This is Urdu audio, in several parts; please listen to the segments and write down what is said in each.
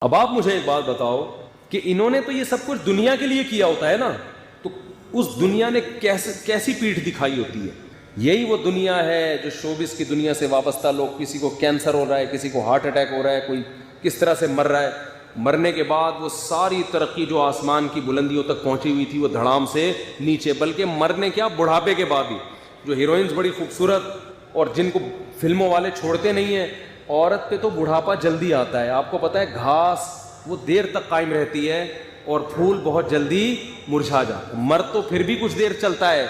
اب آپ مجھے ایک بات بتاؤ کہ انہوں نے تو یہ سب کچھ دنیا کے لیے کیا ہوتا ہے نا، تو اس دنیا نے کیسی پیٹھ دکھائی ہوتی ہے؟ یہی وہ دنیا ہے جو شوبز کی دنیا سے وابستہ لوگ، کسی کو کینسر ہو رہا ہے، کسی کو ہارٹ اٹیک ہو رہا ہے، کوئی کس طرح سے مر رہا ہے، مرنے کے بعد وہ ساری ترقی جو آسمان کی بلندیوں تک پہنچی ہوئی تھی وہ دھڑام سے نیچے، بلکہ مرنے کیا بڑھاپے کے بعد ہی جو ہیروئنز بڑی خوبصورت اور جن کو فلموں والے چھوڑتے نہیں ہیں، عورت پہ تو بڑھاپا جلدی آتا ہے۔ آپ کو پتہ ہے گھاس وہ دیر تک قائم رہتی ہے اور پھول بہت جلدی مرجھا جاتا ہے، مرد تو پھر بھی کچھ دیر چلتا ہے۔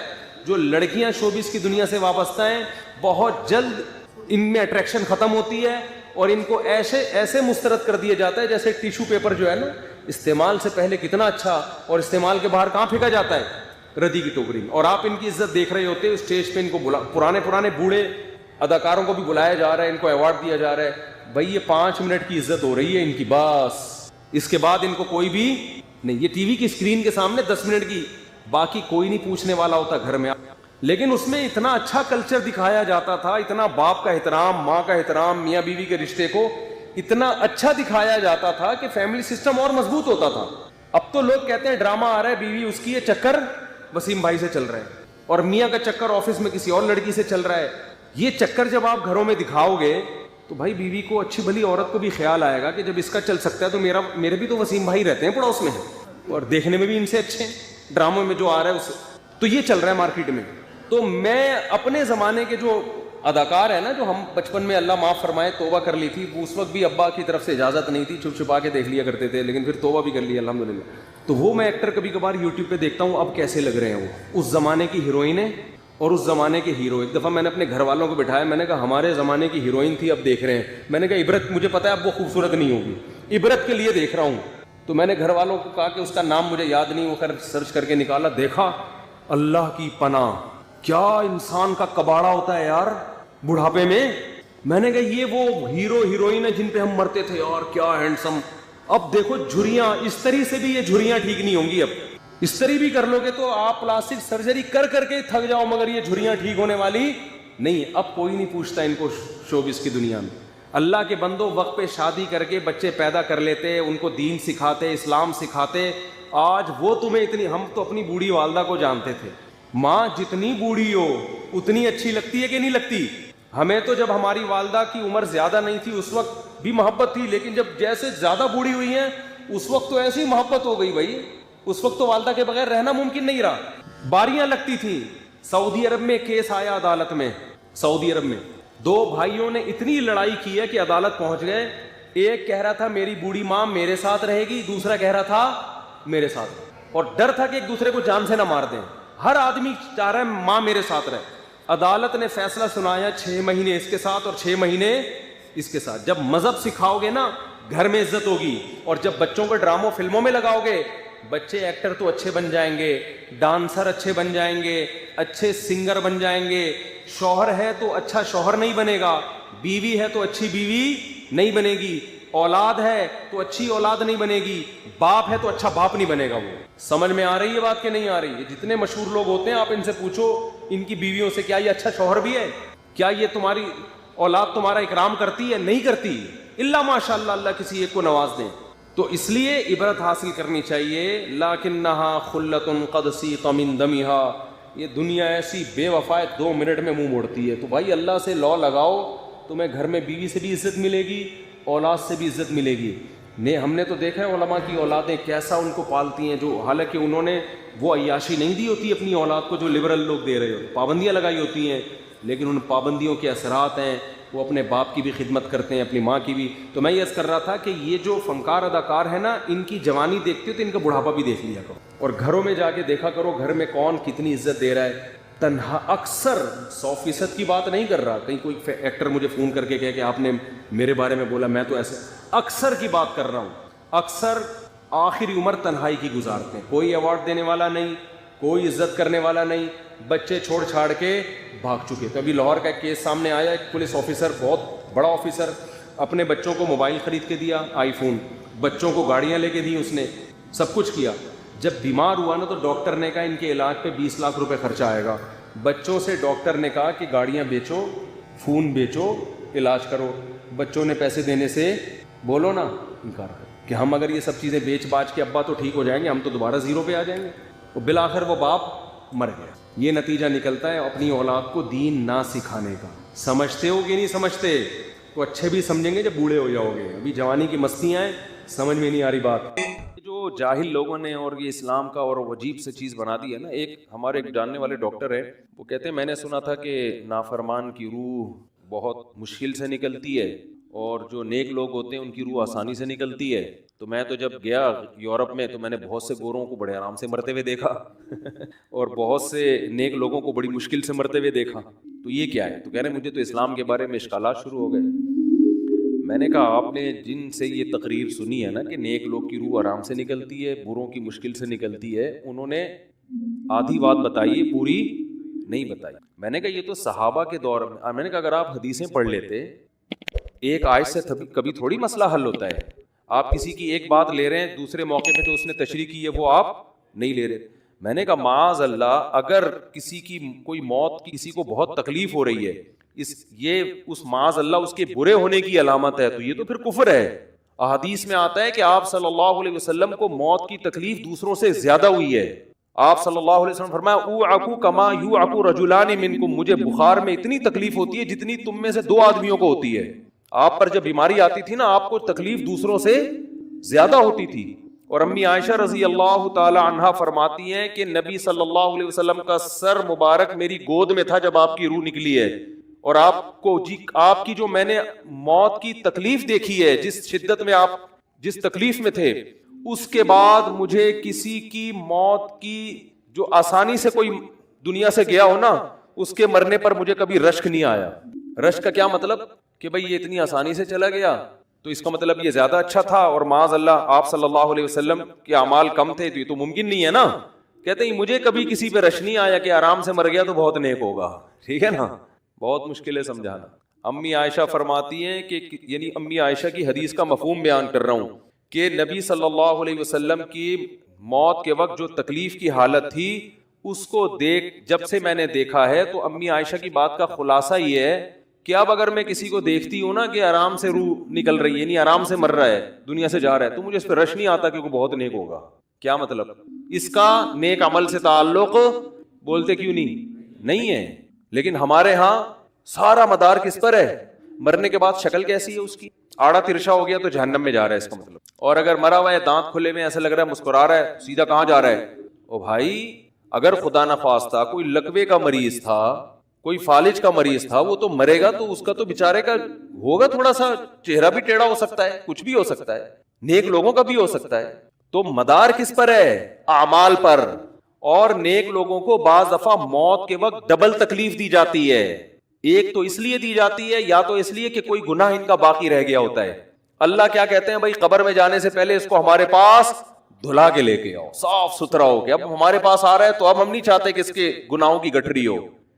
جو لڑکیاں شوبز کی دنیا سے وابستہ ہیں بہت جلد ان میں اٹریکشن ختم ہوتی ہے اور ان کو ایسے مسترد کر دیا جاتا ہے جیسے ٹیشو پیپر جو ہے نا، استعمال سے پہلے کتنا اچھا اور استعمال کے باہر کہاں پھینکا جاتا ہے، ردی کی ٹوکری میں۔ اور آپ ان کی عزت دیکھ رہے ہوتے اسٹیج پہ، ان کو پرانے بوڑھے اداکاروں کو بھی بلایا جا رہا ہے، ان کو ایوارڈ دیا جا رہا ہے۔ بھائی یہ 5 منٹ کی عزت ہو رہی ہے ان کی، بس اس کے بعد ان کو کوئی بھی نہیں۔ یہ ٹی وی کی اسکرین کے سامنے 10 منٹ کی، باقی کوئی نہیں پوچھنے والا ہوتا گھر میں۔ لیکن اس میں اتنا اچھا کلچر دکھایا جاتا تھا، اتنا باپ کا احترام، ماں کا احترام، میاں بیوی کے رشتے کو اتنا اچھا دکھایا جاتا تھا کہ فیملی سسٹم اور مضبوط ہوتا تھا۔ اب تو لوگ کہتے ہیں ڈرامہ آ رہا ہے، بیوی اس کی، یہ چکر وسیم بھائی سے چل رہا ہے، اور میاں کا چکر آفس میں کسی اور لڑکی سے چل رہا ہے۔ یہ چکر جب آپ گھروں میں دکھاؤ گے تو بھائی بیوی کو، اچھی بھلی عورت کو بھی خیال آئے گا کہ جب اس کا چل سکتا ہے تو میرے بھی تو وسیم بھائی رہتے ہیں پڑوس میں ہیں اور دیکھنے میں بھی ان سے اچھے ہیں، ڈراموں میں جو آ رہا ہے اس تو یہ چل رہا ہے مارکیٹ میں۔ تو میں اپنے زمانے کے جو اداکار ہیں نا، جو ہم بچپن میں اللہ معاف فرمائے توبہ کر لی تھی، اس وقت بھی ابا کی طرف سے اجازت نہیں تھی، چھپ چھپا کے دیکھ لیا کرتے تھے، لیکن پھر توبہ بھی کر لی الحمدللہ۔ تو وہ میں ایکٹر کبھی کبھار یوٹیوب پہ دیکھتا ہوں اب کیسے لگ رہے ہیں وہ، اس زمانے کی ہیروئنیں اور اس زمانے کے ہیرو۔ ایک دفعہ میں نے اپنے گھر والوں کو بٹھایا، میں نے کہا ہمارے زمانے کی ہیروئن تھی، اب دیکھ رہے ہیں۔ میں نے کہا عبرت، مجھے پتا ہے اب وہ خوبصورت نہیں ہوگی، عبرت کے لیے دیکھ رہا ہوں۔ تو میں نے گھر والوں کو کہا کہ اس کا نام مجھے یاد نہیں، وہ خیر سرچ کر کے نکالا، دیکھا، اللہ کی پناہ کیا انسان کا کباڑا ہوتا ہے یار بڑھاپے میں۔ میں نے کہا یہ وہ ہیرو ہیروئن ہے جن پہ ہم مرتے تھے یار، کیا ہینڈسم۔ اب دیکھو جھریاں، استری سے بھی یہ جھریاں ٹھیک نہیں ہوں گی۔ اب استری بھی کر لو گے تو آپ پلاسٹک سرجری کر کے تھک جاؤ، مگر یہ جھریاں ٹھیک ہونے والی نہیں۔ اب کوئی نہیں پوچھتا ان کو شوبز کی دنیا میں۔ اللہ کے بندوں وقت پہ شادی کر کے بچے پیدا کر لیتے، ان کو دین سکھاتے، اسلام سکھاتے، آج وہ تمہیں اتنی، ہم تو اپنی بوڑھی والدہ کو جانتے تھے، ماں جتنی بوڑھی ہو اتنی اچھی لگتی ہے کہ نہیں لگتی؟ ہمیں تو جب ہماری والدہ کی عمر زیادہ نہیں تھی اس وقت بھی محبت تھی، لیکن جب جیسے زیادہ بوڑھی ہوئی ہیں اس وقت تو ایسی محبت ہو گئی بھائی، اس وقت تو والدہ کے بغیر رہنا ممکن نہیں رہا، باریاں لگتی تھیں۔ سعودی عرب میں کیس آیا عدالت میں، سعودی عرب میں 2 بھائیوں نے اتنی لڑائی کی ہے کہ عدالت پہنچ گئے۔ ایک کہہ رہا تھا میری بوڑھی ماں میرے ساتھ رہے گی، دوسرا کہہ رہا تھا میرے ساتھ، اور ڈر تھا کہ ایک دوسرے کو جان سے نہ مار دیں۔ ہر آدمی چاہ رہا ہے ماں میرے ساتھ رہے۔ عدالت نے فیصلہ سنایا 6 مہینے اس کے ساتھ اور 6 مہینے اس کے ساتھ۔ جب مذہب سکھاؤ گے نا گھر میں عزت ہوگی، اور جب بچوں کو ڈراموں فلموں میں لگاؤ گے، بچے ایکٹر تو اچھے بن جائیں گے، ڈانسر اچھے بن جائیں گے، اچھے سنگر بن جائیں گے۔ شوہر ہے تو اچھا شوہر نہیں بنے گا، بیوی ہے تو اچھی بیوی نہیں بنے گی، اولاد ہے تو اچھی اولاد نہیں بنے گی، باپ ہے تو اچھا باپ نہیں بنے گا۔ وہ سمجھ میں آ رہی ہے بات کہ نہیں آ رہی ہے؟ جتنے مشہور لوگ ہوتے ہیں آپ ان سے پوچھو ان کی بیویوں سے، کیا یہ اچھا شوہر بھی ہے؟ کیا یہ تمہاری اولاد تمہارا اکرام کرتی ہے؟ نہیں کرتی، الا ماشاء اللہ، اللہ کسی ایک کو نواز دیں۔ تو اس لیے عبرت حاصل کرنی چاہیے۔ لکنھا خلۃ قد سیق من دمھا، یہ دنیا ایسی بے وفا ہے 2 منٹ میں منہ موڑتی ہے۔ تو بھائی اللہ سے لا لگاؤ، تمہیں گھر میں بیوی سے بھی عزت ملے گی، اولاد سے بھی عزت ملے گی۔ ہم نے تو دیکھا ہے علماء کی اولادیں کیسا ان کو پالتی ہیں، جو حالانکہ انہوں نے وہ عیاشی نہیں دی ہوتی اپنی اولاد کو جو لبرل لوگ دے رہے ہو، پابندیاں لگائی ہوتی ہیں، لیکن ان پابندیوں کے اثرات ہیں، وہ اپنے باپ کی بھی خدمت کرتے ہیں، اپنی ماں کی بھی۔ تو میں یہ عرض کر رہا تھا کہ یہ جو فنکار اداکار ہیں نا، ان کی جوانی دیکھتے ہو تو ان کا بڑھاپا بھی دیکھ لیا کرو، اور گھروں میں جا کے دیکھا کرو گھر میں کون کتنی عزت دے رہا ہے۔ تنہا اکثر 100% کی بات نہیں کر رہا، کہیں کوئی ایکٹر مجھے فون کر کے کہے کہ آپ نے میرے بارے میں بولا میں تو ایسے، اکثر کی بات کر رہا ہوں، اکثر آخری عمر تنہائی کی گزارتے ہیں، کوئی ایوارڈ دینے والا نہیں، کوئی عزت کرنے والا نہیں، بچے چھوڑ چھاڑ کے بھاگ چکے۔ تو ابھی لاہور کا ایک کیس سامنے آیا، ایک پولیس آفیسر، بہت بڑا آفیسر، اپنے بچوں کو موبائل خرید کے دیا، آئی فون، بچوں کو گاڑیاں لے کے دی، اس نے سب کچھ کیا۔ جب بیمار ہوا نا تو ڈاکٹر نے کہا ان کے علاج پہ 20 لاکھ روپے خرچہ آئے گا۔ بچوں سے ڈاکٹر نے کہا کہ گاڑیاں بیچو، فون بیچو، علاج کرو۔ بچوں نے پیسے دینے سے بولو نا انکار کر۔ کہ ہم اگر یہ سب چیزیں بیچ باچ کے ابا تو ٹھیک ہو جائیں گے, ہم تو دوبارہ زیرو پہ آ جائیں گے. تو بالآخر وہ باپ مر گیا. یہ نتیجہ نکلتا ہے اپنی اولاد کو دین نہ سکھانے کا. سمجھتے ہو کہ نہیں سمجھتے؟ تو اچھے بھی سمجھیں گے جب بوڑھے ہو جاؤ گے. ابھی جوانی کی مستیاں ہیں, سمجھ میں نہیں آ رہی بات. جو جاہل لوگوں نے اور یہ اسلام کا اور عجیب سے چیز بنا دی ہے نا. ایک ہمارے ایک جاننے والے ڈاکٹر ہیں, وہ کہتے ہیں میں نے سنا تھا کہ نافرمان کی روح بہت مشکل سے نکلتی ہے اور جو نیک لوگ ہوتے ہیں ان کی روح آسانی سے نکلتی ہے. تو میں تو جب گیا یورپ میں تو میں نے بہت سے گوروں کو بڑے آرام سے مرتے ہوئے دیکھا اور بہت سے نیک لوگوں کو بڑی مشکل سے مرتے ہوئے دیکھا. تو یہ کیا ہے؟ تو کہہ رہے مجھے تو اسلام کے بارے میں اشکالات شروع ہو گئے. میں نے کہا آپ نے جن سے یہ تقریر سنی ہے نا کہ نیک لوگ کی روح آرام سے نکلتی ہے, بروں کی مشکل سے نکلتی ہے, انہوں نے آدھی بات بتائی, پوری نہیں بتائی. میں نے کہا یہ تو صحابہ کے دور میں نے کہا اگر آپ حدیثیں پڑھ لیتے, ایک آیت سے کبھی تھوڑی مسئلہ حل ہوتا ہے. آپ کسی کی ایک بات لے رہے ہیں, دوسرے موقع پہ جو اس نے تشریح کی ہے وہ آپ نہیں لے رہے. میں نے کہا معاذ اللہ, اگر کسی کی کوئی موت کی کسی کو بہت تکلیف ہو رہی ہے, یہ اس معاذ اللہ اس کے برے ہونے کی علامت ہے, تو یہ تو پھر کفر ہے. احادیث میں آتا ہے کہ آپ صلی اللہ علیہ وسلم کو موت کی تکلیف دوسروں سے زیادہ ہوئی ہے. آپ صلی اللہ علیہ وسلم فرمایا اوعکو کما یوعکو رجلان منکم, مجھے بخار میں اتنی تکلیف ہوتی ہے جتنی تم میں سے 2 آدمیوں کو ہوتی ہے. آپ پر جب بیماری آتی تھی نا, آپ کو تکلیف دوسروں سے زیادہ ہوتی تھی. اور امی عائشہ رضی اللہ تعالی عنہا فرماتی ہیں کہ نبی صلی اللہ علیہ وسلم کا سر مبارک میری گود میں تھا جب آپ کی روح نکلی ہے, اور آپ کی جو میں نے موت کی تکلیف دیکھی ہے, جس شدت میں آپ جس تکلیف میں تھے, اس کے بعد مجھے کسی کی موت کی جو آسانی سے کوئی دنیا سے گیا ہو نا, اس کے مرنے پر مجھے کبھی رشک نہیں آیا. رشک کا کیا مطلب کہ بھئی یہ اتنی آسانی سے چلا گیا تو اس کا مطلب یہ زیادہ اچھا تھا, اور معاذ اللہ آپ صلی اللہ علیہ وسلم کے اعمال کم تھے, تو یہ تو ممکن نہیں ہے نا. کہتے ہیں مجھے کبھی کسی پہ رش نہیں آیا کہ آرام سے مر گیا تو بہت نیک ہوگا. ٹھیک ہے نا, بہت مشکل ہے سمجھانا. امی عائشہ فرماتی ہیں کہ یعنی امی عائشہ کی حدیث کا مفہوم بیان کر رہا ہوں کہ نبی صلی اللہ علیہ وسلم کی موت کے وقت جو تکلیف کی حالت تھی, اس کو جب سے میں نے دیکھا ہے, تو امی عائشہ کی بات کا خلاصہ یہ ہے کہ اب اگر میں کسی کو دیکھتی ہوں نا کہ آرام سے روح نکل رہی ہے, یعنی آرام سے مر رہا ہے, دنیا سے جا رہا ہے, تو مجھے اس پہ رش نہیں آتا کہ وہ بہت نیک ہوگا. کیا مطلب؟ اس کا نیک عمل سے تعلق بولتے کیوں نہیں ہے. لیکن ہمارے ہاں سارا مدار کس پر ہے؟ مرنے کے بعد شکل کیسی ہے اس کی, آڑا ترشا ہو گیا تو جہنم میں جا رہا ہے اس کا مطلب. اور اگر مرا ہوا ہے, دانت کھلے میں, ایسا لگ رہا ہے مسکرا رہا ہے, سیدھا کہاں جا رہا ہے؟ او بھائی, اگر خدا نخواستہ کوئی لقوے کا مریض تھا, کوئی فالج کا مریض تھا, وہ تو مرے گا تو اس کا تو بیچارے کا ہوگا تھوڑا سا چہرہ بھی ٹیڑھا ہو سکتا ہے, کچھ بھی ہو سکتا ہے, نیک لوگوں کا بھی ہو سکتا ہے. تو مدار کس پر ہے؟ اعمال پر. اور نیک لوگوں کو بعض دفعہ موت کے وقت ڈبل تکلیف دی جاتی ہے. ایک تو اس لیے دی جاتی ہے, یا تو اس لیے کہ کوئی گناہ ان کا باقی رہ گیا ہوتا ہے. اللہ کیا کہتے ہیں بھائی, قبر میں جانے سے پہلے اس کو ہمارے پاس دھلا کے لے کے آؤ, صاف ستھرا ہو کے. اب ہمارے پاس آ رہا ہے تو اب ہم نہیں چاہتے کہ اس کے گناہوں کی گٹھری ہو,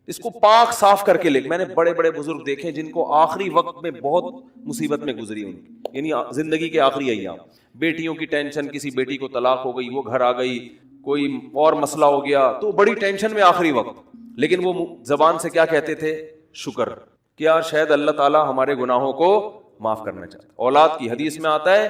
اس کو پاک صاف کر کے لے. میں نے بڑے بڑے بزرگ دیکھے جن کو آخری وقت میں بہت مصیبت میں گزری ان کی, یعنی زندگی کے آخری ایام, بیٹیوں کی ٹینشن, کسی بیٹی کو طلاق ہو گئی, وہ گھر آ گئی, کوئی اور مسئلہ ہو گیا, تو بڑی ٹینشن میں آخری وقت. لیکن وہ زبان سے کیا کہتے تھے؟ شکر. کیا شاید اللہ تعالیٰ ہمارے گناہوں کو معاف کرنا چاہتا. اولاد کی حدیث میں آتا ہے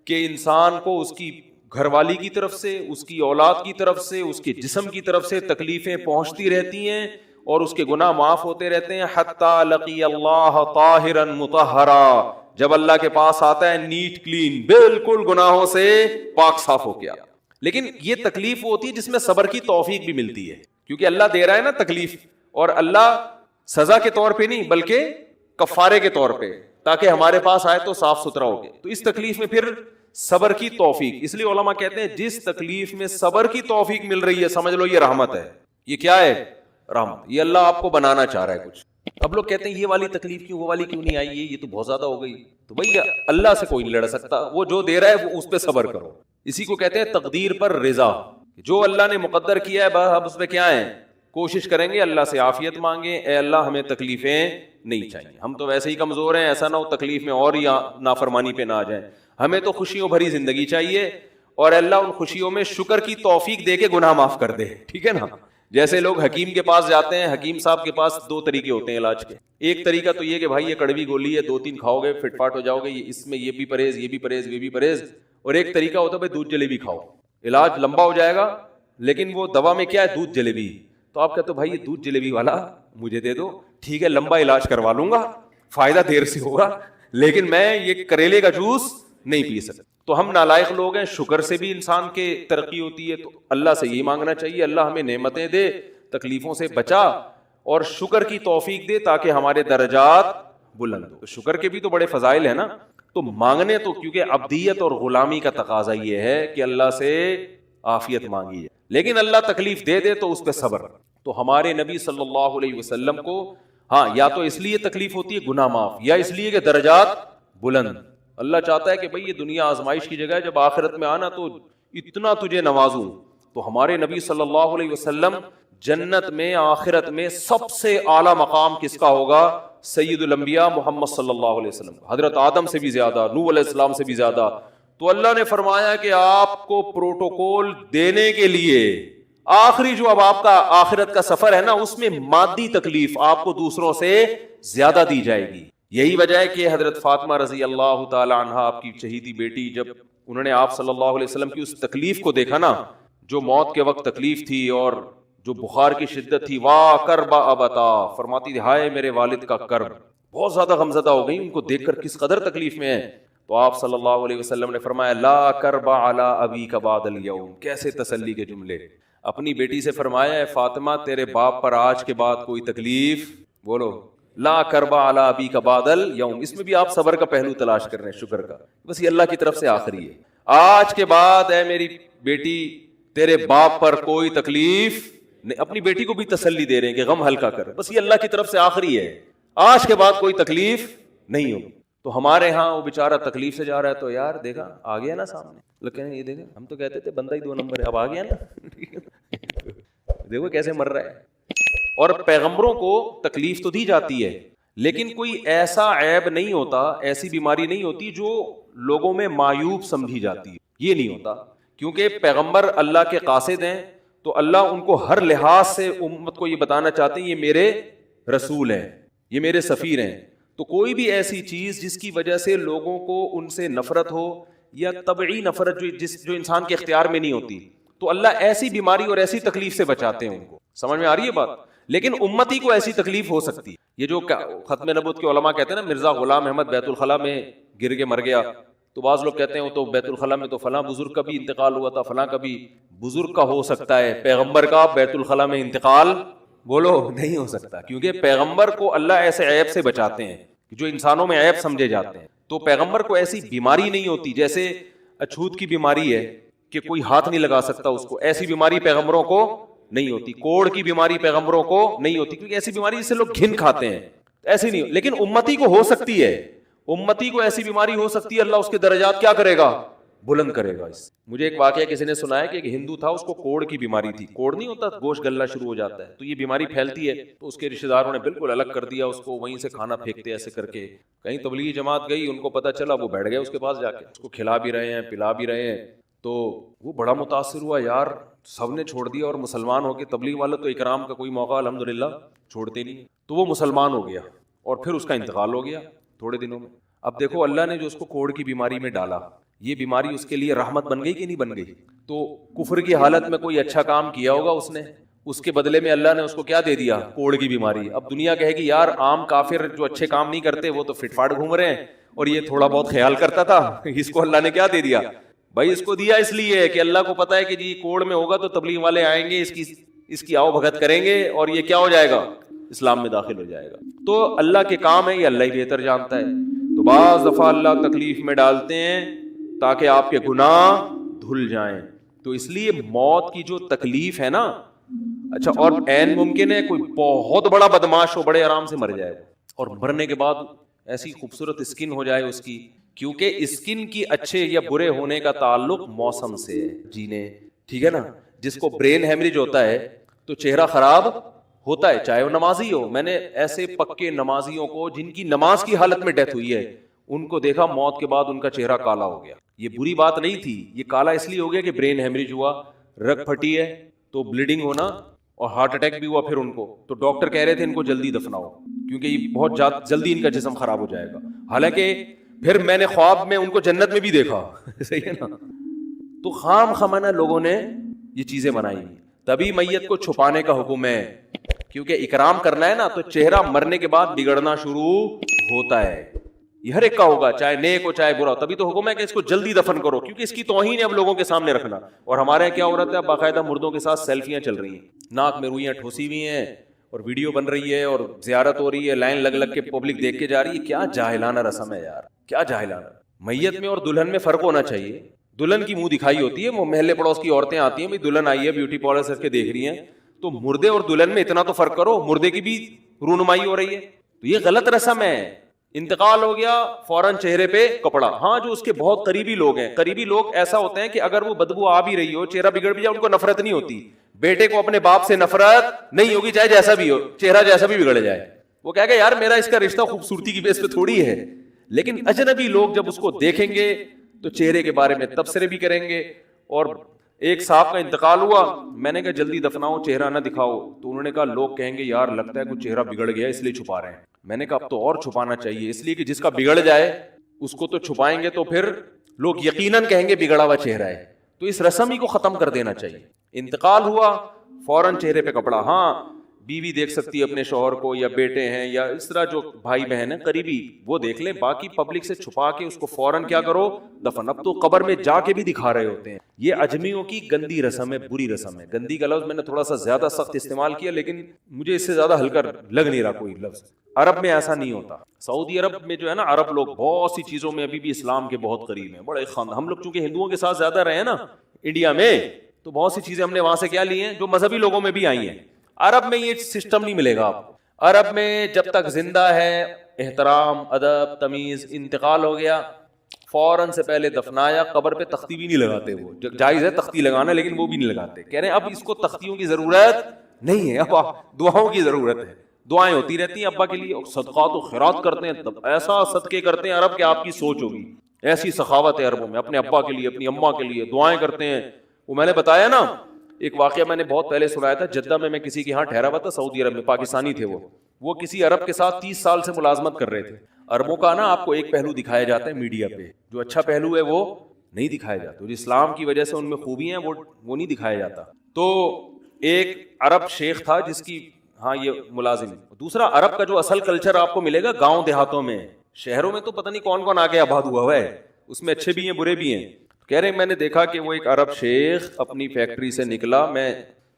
کہ انسان کو اس کی گھر والی کی طرف سے, اس کی اولاد کی طرف سے, اس کے جسم کی طرف سے تکلیفیں پہنچتی رہتی ہیں اور اس کے گناہ معاف ہوتے رہتے ہیں, حتی لقی اللہ طاہرا مطہرا, جب اللہ کے پاس آتا ہے نیٹ کلین, بالکل گناہوں سے پاک صاف ہو گیا. لیکن یہ تکلیف ہوتی ہے جس میں صبر کی توفیق بھی ملتی ہے, کیونکہ اللہ دے رہا ہے نا تکلیف, اور اللہ سزا کے طور پہ نہیں بلکہ کفارے کے طور پہ, تاکہ ہمارے پاس آئے تو صاف ستھرا ہو گئے. تو اس تکلیف میں پھر صبر کی توفیق, اس لیے علماء کہتے ہیں جس تکلیف میں صبر کی توفیق مل رہی ہے سمجھ لو یہ رحمت ہے. یہ کیا ہے؟ رحمت. یہ اللہ آپ کو بنانا چاہ رہا ہے کچھ. اب لوگ کہتے ہیں یہ والی تکلیف کیوں, وہ والی کیوں نہیں آئی, یہ تو بہت زیادہ ہو گئی. تو بھائی اللہ سے کوئی نہیں لڑ سکتا, وہ جو دے رہا ہے وہ اس پہ صبر کرو. اسی کو کہتے ہیں تقدیر پر رضا. جو اللہ نے مقدر کیا ہے اب اس پہ کیا ہے, کوشش کریں گے اللہ سے عافیت مانگیں, اے اللہ ہمیں تکلیفیں نہیں چاہیے, ہم تو ویسے ہی کمزور ہیں, ایسا نہ ہو تکلیف میں اور یا نافرمانی پہ نہ آ جائیں, ہمیں تو خوشیوں بھری زندگی چاہیے, اور اللہ ان خوشیوں میں شکر کی توفیق دے کے گناہ معاف کر دے. ٹھیک ہے نا. جیسے لوگ حکیم کے پاس جاتے ہیں, حکیم صاحب کے پاس 2 طریقے ہوتے ہیں علاج کے. ایک طریقہ تو یہ کہ بھائی یہ کڑوی گولی ہے, 2-3 کھاؤ گے فٹ فاٹ ہو جاؤ گے, اس میں یہ بھی پرہیز, یہ بھی پرہیز, یہ بھی پرہیز, اور ایک طریقہ ہوتا ہے بھائی دودھ جلیبی کھاؤ، علاج لمبا ہو جائے گا، لیکن وہ دوا میں کیا ہے؟ دودھ جلیبی. تو آپ کہتے ہو بھائی یہ دودھ جلیبی والا مجھے دے دو، ٹھیک ہے لمبا علاج کروا لوں گا، فائدہ دیر سے ہوگا، لیکن میں یہ کریلے کا جوس نہیں پی سکتا. تو ہم نالائق لوگ ہیں. شکر سے بھی انسان کے ترقی ہوتی ہے، تو اللہ سے یہی مانگنا چاہیے اللہ ہمیں نعمتیں دے، تکلیفوں سے بچا اور شکر کی توفیق دے تاکہ ہمارے درجات بلند ہو. شکر کے بھی تو بڑے فضائل ہیں نا. تو مانگنے تو کیونکہ عبدیت اور غلامی کا تقاضا یہ ہے کہ اللہ سے عافیت مانگی ہے، لیکن اللہ تکلیف دے دے تو اس پہ صبر. تو ہمارے نبی صلی اللہ علیہ وسلم کو ہاں یا تو اس لیے تکلیف ہوتی ہے گناہ معاف، یا اس لیے کہ درجات بلند. اللہ چاہتا ہے کہ بھئی یہ دنیا آزمائش کی جگہ ہے، جب آخرت میں آنا تو اتنا تجھے نوازوں. تو ہمارے نبی صلی اللہ علیہ وسلم جنت میں آخرت میں سب سے اعلیٰ مقام کس کا ہوگا؟ سید الانبیاء محمد صلی اللہ علیہ وسلم، حضرت آدم سے بھی زیادہ، نوح علیہ السلام سے بھی زیادہ. تو اللہ نے فرمایا کہ آپ کو پروٹوکول دینے کے لیے آخری جو اب آپ کا آخرت کا سفر ہے نا، اس میں مادی تکلیف آپ کو دوسروں سے زیادہ دی جائے گی. یہی وجہ ہے کہ حضرت فاطمہ رضی اللہ تعالی عنہا آپ کی شہیدی بیٹی، جب انہوں نے آپ صلی اللہ علیہ وسلم کی اس تکلیف کو دیکھا نا، جو موت کے وقت تکلیف تھی اور جو بخار کی شدت تھی، واہ کرب ابتا، فرماتی تھی ہائے میرے والد کا کرب. بہت زیادہ غمزدہ ہو گئی ان کو دیکھ کر کس قدر تکلیف میں ہے. تو آپ صلی اللہ علیہ وسلم نے فرمایا لا کرب علی ابیک بعد اليوم. کیسے تسلی کے جملے. اپنی بیٹی سے فرمایا ہے فاطمہ تیرے باپ پر آج کے بعد کوئی تکلیف، بولو لا کرب علی ابیک بعد اليوم. اس میں بھی آپ صبر کا پہلو تلاش کر رہے ہیں، شکر کا. بس یہ اللہ کی طرف سے آخری ہے. آج کے بعد اے میری بیٹی تیرے باپ پر کوئی تکلیف نہیں. اپنی بیٹی کو بھی تسلی دے رہے ہیں کہ غم ہلکا کر، بس یہ اللہ کی طرف سے آخری ہے، آج کے بعد کوئی تکلیف نہیں ہوگی. تو ہمارے ہاں وہ بیچارہ تکلیف سے جا رہا ہے، تو یار دیکھا آ گیا نا سامنے، لوگ کہیں یہ دیکھیں ہم تو کہتے تھے بندہ ہی 2 نمبر ہے، اب آ گیا نا دیکھو کیسے مر رہا ہے. اور پیغمبروں کو تکلیف تو دی جاتی ہے، لیکن کوئی ایسا عیب نہیں ہوتا، ایسی بیماری نہیں ہوتی جو لوگوں میں معیوب سمجھی جاتی ہے. یہ نہیں ہوتا، کیونکہ پیغمبر اللہ کے قاصد ہیں، تو اللہ ان کو ہر لحاظ سے امت کو یہ بتانا چاہتے ہیں یہ میرے رسول ہیں، یہ میرے سفیر ہیں. تو کوئی بھی ایسی چیز جس کی وجہ سے لوگوں کو ان سے نفرت ہو، یا طبعی نفرت جو انسان کے اختیار میں نہیں ہوتی، تو اللہ ایسی بیماری اور ایسی تکلیف سے بچاتے ہیں ان کو. سمجھ میں آ رہی ہے بات؟ لیکن امتی کو ایسی تکلیف ہو سکتی ہے. یہ جو ختم نبوت کے علماء کہتے ہیں نا مرزا غلام احمد بیت الخلاء میں گر کے مر گیا، تو بعض لوگ کہتے ہیں وہ تو بیت الخلاء میں تو فلاں بزرگ کا بھی انتقال ہوا تھا، فلاں کا بھی. بزرگ کا ہو سکتا ہے، پیغمبر کا بیت الخلاء میں انتقال بولو نہیں ہو سکتا، کیونکہ پیغمبر کو اللہ ایسے عیب سے بچاتے ہیں جو انسانوں میں عیب سمجھے جاتے ہیں. تو پیغمبر کو ایسی بیماری نہیں ہوتی، جیسے اچھوت کی بیماری ہے کہ کوئی ہاتھ نہیں لگا سکتا اس کو، ایسی بیماری پیغمبروں کو نہیں ہوتی. کوڑ کی بیماری پیغمبروں کو نہیں ہوتی، کیونکہ ایسی بیماری جس سے لوگ گھن کھاتے ہیں، ایسی نہیں. لیکن امتی کو ہو سکتی ہے، امتی کو ایسی بیماری ہو سکتی ہے، اللہ اس کے درجات کیا کرے گا؟ بلند کرے گا. مجھے ایک واقعہ کسی نے سنایا کہ ایک ہندو تھا، اس کو کوڑ کی بیماری تھی. کوڑ نہیں ہوتا گوشت گلنا شروع ہو جاتا ہے، تو یہ بیماری پھیلتی ہے. تو اس کے رشتہ داروں نے بالکل الگ کر دیا اس کو، وہیں سے کھانا پھینکتے ایسے کر کے. کہیں تبلیغی جماعت گئی، ان کو پتا چلا، وہ بیٹھ گئے اس کے پاس جا کے، اس کو کھلا بھی رہے ہیں پلا بھی رہے ہیں. تو وہ بڑا متاثر ہوا، یار سب نے چھوڑ دیا اور مسلمان ہو کے، تبلیغ والے تو اکرام کا کوئی موقع الحمدللہ چھوڑتے نہیں. تو وہ مسلمان ہو گیا اور پھر اس کا انتقال ہو گیا تھوڑے دنوں میں. اب دیکھو اللہ نے جو اس کو کوڑ کی بیماری میں ڈالا، یہ بیماری اس کے لیے رحمت بن گئی کہ نہیں بن گئی؟ تو کفر کی حالت میں کوئی اچھا کام کیا ہوگا اس نے، اس کے بدلے میں اللہ نے اس کو کیا دے دیا؟ کوڑ کی بیماری. اب دنیا کہے گی یار عام کافر جو اچھے کام نہیں کرتے وہ تو فٹ فاٹ گھوم رہے ہیں، اور یہ تھوڑا بہت خیال کرتا تھا، اس کو اللہ نے کیا دے دیا؟ بھائی اس کو دیا اس لیے کہ اللہ کو پتا ہے کہ جی کوڑ میں ہوگا تو تبلیغ والے آئیں گے، اس کی آؤ بھگت کریں گے، اور یہ کیا ہو جائے گا؟ اسلام میں داخل ہو جائے گا. تو اللہ کے کام ہے، یہ اللہ ہی بہتر جانتا ہے. تو بعض دفعہ اللہ تکلیف میں ڈالتے ہیں تاکہ آپ کے گناہ دھل جائیں. تو اس لیے موت کی جو تکلیف ہے نا، اچھا اور عین ممکن ہے کوئی بہت بڑا بدماش ہو، بڑے آرام سے مر جائے، اور مرنے کے بعد ایسی خوبصورت اسکن ہو جائے اس کی، کیونکہ اسکن کی اچھے یا برے ہونے کا تعلق موسم سے ہے، جینے ٹھیک ہے نا. جس کو برین ہیمریج ہوتا ہے تو چہرہ خراب ہوتا ہے، چاہے وہ نمازی ہو. میں نے ایسے پکے نمازیوں کو جن کی نماز کی حالت میں ڈیتھ ہوئی ہے، ان کو دیکھا موت کے بعد ان کا چہرہ کالا ہو گیا. یہ بری بات نہیں تھی، یہ کالا اس لیے ہو گیا کہ برین ہیمریج ہوا، رگ پھٹی ہے تو بلیڈنگ ہونا، اور ہارٹ اٹیک بھی ہوا پھر ان کو. تو ڈاکٹر کہہ رہے تھے ان کو جلدی دفناؤ کیونکہ یہ بہت جلدی ان کا جسم خراب ہو جائے گا. حالانکہ پھر میں نے خواب میں ان کو جنت میں بھی دیکھا. صحیح ہے نا. تو خام خمانہ لوگوں نے یہ چیزیں بنائی. تبھی میت کو چھپانے کا حکم ہے, کیونکہ اکرام کرنا ہے نا, تو چہرہ مرنے کے بعد بگڑنا شروع ہوتا ہے. یہ ہر ایک کا ہوگا, چاہے نیک ہو چاہے برا. تبھی تو حکم ہے کہ اس کو جلدی دفن کرو, کیونکہ اس کی توہین ہے اب لوگوں کے سامنے رکھنا. اور ہمارے یہاں کیا ہو رہا ہے, باقاعدہ مردوں کے ساتھ سیلفیاں چل رہی ہیں, ناک میں روئیاں ٹھوسی ہوئی ہیں, اور ویڈیو بن رہی ہے, اور زیارت ہو رہی ہے, لائن لگ لگ کے پبلک دیکھ کے جا رہی ہے. کیا جاہلانہ رسم ہے یار, کیا جاہلانہ. میت میں اور دلہن میں فرق ہونا چاہیے. دلہن کی منہ دکھائی ہوتی ہے, وہ محلے پڑوس کی عورتیں آتی ہیں, بھائی دلہن آئی ہے بیوٹی پارلر سے کے دیکھ رہی ہیں, تو مردے اور دلہن میں اتنا تو فرق کرو, مردے کی بھی رونمائی ہو رہی ہے. تو یہ غلط رسم ہے. انتقال ہو گیا فوراً چہرے پہ کپڑا. ہاں جو اس کے بہت قریبی لوگ ہیں, قریبی لوگ ایسا ہوتے ہیں کہ اگر وہ بدبو آ بھی رہی ہو, چہرہ بگڑ بھی جائے, ان کو نفرت نہیں ہوتی. بیٹے کو اپنے باپ سے نفرت نہیں ہوگی, چاہے جیسا بھی ہو, چہرہ جیسا بھی بگڑ جائے. وہ کہے گا یار میرا اس کا رشتہ خوبصورتی کی بیس پہ تھوڑی ہے. لیکن اجنبی لوگ جب اس کو دیکھیں گے تو چہرے کے بارے میں تبصرے بھی کریں گے. اور ایک صاحب کا انتقال ہوا, میں نے کہا جلدی دفناؤ, چہرہ نہ دکھاؤ. تو انہوں نے کہا لوگ کہیں گے یار لگتا ہے کچھ چہرہ بگڑ گیا اس لیے چھپا رہے ہیں. میں نے کہا اب تو اور چھپانا چاہیے, اس لیے کہ جس کا بگڑ جائے اس کو تو چھپائیں گے تو پھر لوگ یقیناً کہیں گے بگڑا ہوا چہرہ ہے. تو اس رسم ہی کو ختم کر دینا چاہیے. انتقال ہوا فوراً چہرے پہ کپڑا. ہاں بیوی دیکھ سکتی ہے اپنے شوہر کو, یا بیٹے ہیں, یا اس طرح جو بھائی بہن ہیں قریبی وہ دیکھ لیں, باقی پبلک سے چھپا کے اس کو فوراً کیا کرو, دفن. اب تو قبر میں جا کے بھی دکھا رہے ہوتے ہیں. یہ اجمیوں کی گندی رسم ہے, بری رسم ہے. گندی کا لفظ میں نے تھوڑا سا زیادہ سخت استعمال کیا, لیکن مجھے اس سے زیادہ ہلکا لگ نہیں رہا کوئی لفظ. عرب میں ایسا نہیں ہوتا. سعودی عرب میں جو ہے نا, عرب لوگ بہت سی چیزوں میں ابھی بھی اسلام کے بہت قریب ہیں, بڑے خاندان. ہم لوگ چونکہ ہندوؤں کے ساتھ زیادہ رہے ہیں نا انڈیا میں, تو بہت سی چیزیں ہم نے وہاں سے کیا لی ہیں جو مذہبی لوگوں میں بھی آئی ہیں. عرب میں یہ سسٹم نہیں ملے گا آپ کو. عرب میں جب تک زندہ ہے احترام, ادب, تمیز. انتقال ہو گیا فوراً سے پہلے دفنایا, قبر پہ تختی بھی نہیں لگاتے. وہ جائز ہے تختی لگانا, لیکن وہ بھی نہیں لگاتے. کہہ رہے ہیں اب اس کو تختیوں کی ضرورت نہیں ہے, اب دعاؤں کی ضرورت ہے. دعائیں ہوتی رہتی ہیں ابا کے لیے, صدقات و خیرات کرتے ہیں, ایسا صدقے کرتے ہیں عرب کہ آپ کی سوچ ہوگی. ایسی سخاوت ہے عربوں میں, اپنے ابا کے لیے اپنی اماں کے لیے دعائیں کرتے ہیں. وہ میں نے بتایا نا ایک واقعہ میں نے بہت پہلے سنایا تھا, جدہ میں کسی کے یہاں ٹھہرا ہوا تھا سعودی عرب میں, پاکستانی تھے وہ کسی عرب کے ساتھ 30 سال سے ملازمت کر رہے تھے. عربوں کا نا آپ کو ایک پہلو دکھایا جاتا ہے میڈیا پہ, جو اچھا پہلو ہے وہ نہیں دکھایا جاتا, جو اسلام کی وجہ سے ان میں خوبی ہیں وہ نہیں دکھایا جاتا. تو ایک عرب شیخ تھا جس کی, ہاں یہ ملازم. دوسرا عرب کا جو اصل کلچر آپ کو ملے گا گاؤں دیہاتوں میں, شہروں میں تو پتہ نہیں کون کون آگے آباد ہوا ہے, اس میں اچھے بھی ہیں برے بھی ہیں. کہہ رہے ہیں میں نے دیکھا کہ وہ ایک عرب شیخ اپنی فیکٹری سے نکلا, میں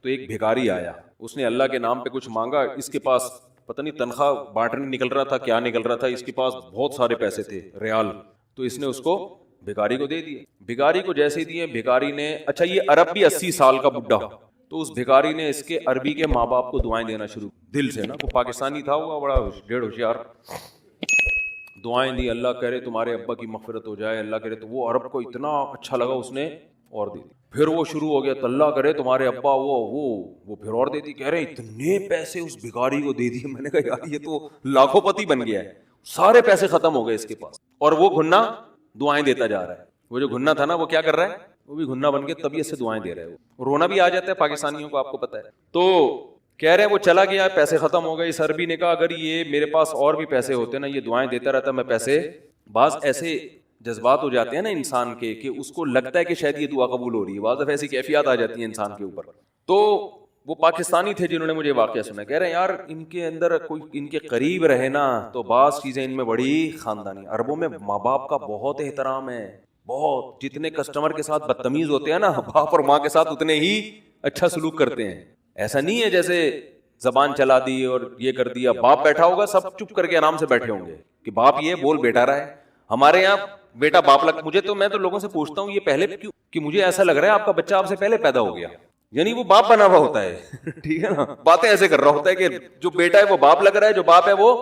تو ایک بھکاری آیا, اس نے اللہ کے نام پہ کچھ مانگا. اس کے پاس پتہ نہیں تنخواہ بانٹنے نکل رہا تھا کیا نکل رہا تھا, اس کے پاس بہت سارے پیسے تھے ریال, تو اس نے اس کو بھکاری کو دے دیے. بھکاری کو جیسے ہی دیے, بھکاری نے, اچھا یہ عرب بھی 80 سال کا بڈھا, تو اس بھکاری نے اس کے عربی کے ماں باپ کو دعائیں دینا شروع دل سے نا, وہ پاکستانی تھا, وہ بڑا ڈیڑھ ہوشیار, دعائیں دی, اللہ کرے تمہارے ابا کی مغفرت ہو جائے, اللہ کرے. تو وہ عرب کو اتنا اچھا لگا, اس نے اور دے دی. پھر وہ شروع ہو گیا, تو اللہ کرے تمہارے ابا وہ پھر اور دے دی. کہہ رہے اتنے پیسے اس بھکاری کو دے دیے. میں نے کہا یار یہ تو لاکھوں پتی بن گیا ہے, سارے پیسے ختم ہو گئے اس کے پاس, اور وہ گھنا دعائیں دیتا جا رہا ہے. وہ جو گھنا تھا نا وہ کیا کر رہا ہے, وہ بھی گھنا بن کے طبیعت سے دعائیں دے رہا ہے. وہ رونا بھی آ جاتا ہے پاکستانیوں کو, آپ کو پتا ہے. تو کہہ رہے ہیں وہ چلا گیا, پیسے ختم ہو گئے. اس عربی نے کہا اگر یہ میرے پاس اور بھی پیسے ہوتے نا, یہ دعائیں دیتا رہتا میں پیسے. بعض ایسے جذبات ہو جاتے ہیں نا انسان کے کہ اس کو لگتا ہے کہ شاید یہ دعا قبول ہو رہی ہے, بعض دفعہ ایسی کیفیات آ جاتی ہیں انسان کے اوپر. تو وہ پاکستانی تھے جنہوں نے مجھے واقعہ سنا, کہہ رہے ہیں یار ان کے اندر کوئی ان کے قریب رہے نا تو بعض چیزیں ان میں بڑی خاندانی. عربوں میں ماں باپ کا بہت احترام ہے, بہت. جتنے کسٹمر کے ساتھ بدتمیز ہوتے ہیں نا, باپ اور ماں کے ساتھ اتنے ہی اچھا سلوک کرتے ہیں. ایسا نہیں ہے جیسے زبان چلا دی اور یہ کر دیا. باپ بیٹھا ہوگا سب چپ کر کے آرام سے بیٹھے ہوں گے کہ باپ یہ بول بیٹا رہا ہے. ہمارے یہاں بیٹا باپ لگ, میں تو لوگوں سے پوچھتا ہوں یہ پہلے کیوں, کہ مجھے ایسا لگ رہا ہے آپ کا بچہ آپ سے پہلے پیدا ہو گیا, یعنی وہ باپ بنا ہوا ہوتا ہے. ٹھیک ہے نا, باتیں ایسے کر رہا ہوتا ہے کہ جو بیٹا ہے وہ باپ لگ رہا ہے, جو باپ ہے وہ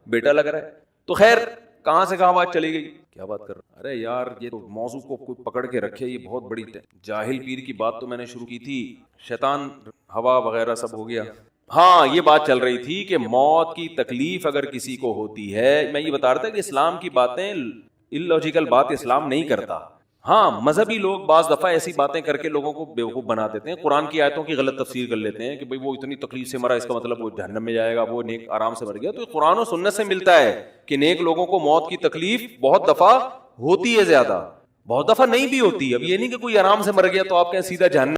بیٹا لگ رہا ہے. تو خیر کہاں سے کہاں بات چلی گئی, کیا بات کر رہا. ارے یار یہ تو موضوع کو کوئی پکڑ کے رکھے, یہ بہت بڑی جاہل پیر کی بات تو میں نے شروع کی تھی, شیطان ہوا وغیرہ سب ہو گیا. ہاں یہ بات چل رہی تھی کہ موت کی تکلیف اگر کسی کو ہوتی ہے, میں یہ بتا رہا تھا کہ اسلام کی باتیں, اللاجیکل بات اسلام نہیں کرتا. ہاں مذہبی لوگ بعض دفعہ ایسی باتیں کر کے لوگوں کو بیوقوف بنا دیتے ہیں، قرآن کی آیتوں کی غلط تفسیر کر لیتے ہیں کہ بھئی وہ اتنی تکلیف سے مرا، اس کا مطلب وہ جہنم میں جائے گا، وہ نیک آرام سے مر گیا. تو یہ قرآن و سنت سے ملتا ہے کہ نیک لوگوں کو موت کی تکلیف بہت دفعہ ہوتی ہے، زیادہ، بہت دفعہ نہیں بھی ہوتی. اب یہ نہیں کہ کوئی آرام سے مر گیا تو آپ کہیں سیدھا جہنم